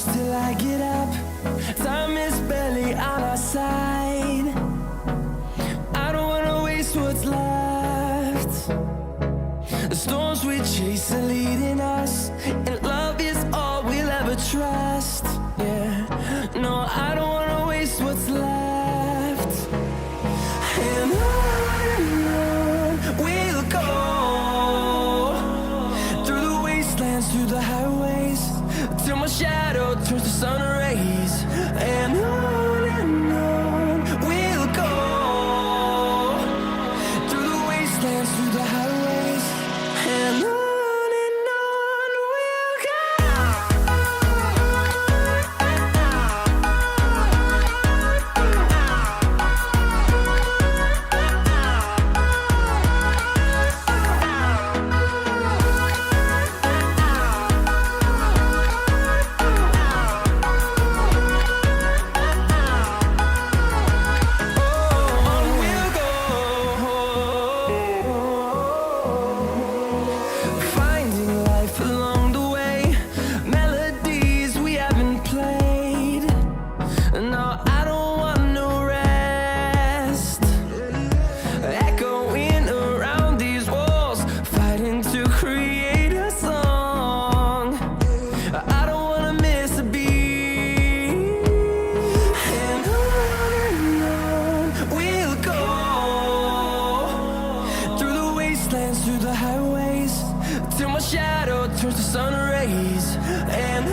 push till I get up. Time is barely on our side. I don't wanna waste what's left. The storms we chase are leading us, and love is all we'll ever trust. Yeah, no, I don't wanna waste what's left. And on we'll go, through the wastelands, through the highways, till my shadow turns to sun rays. And on we'll go, through the wastelands, through the highways, and on we'll go. Through the highways, till my shadow turns to sun rays. And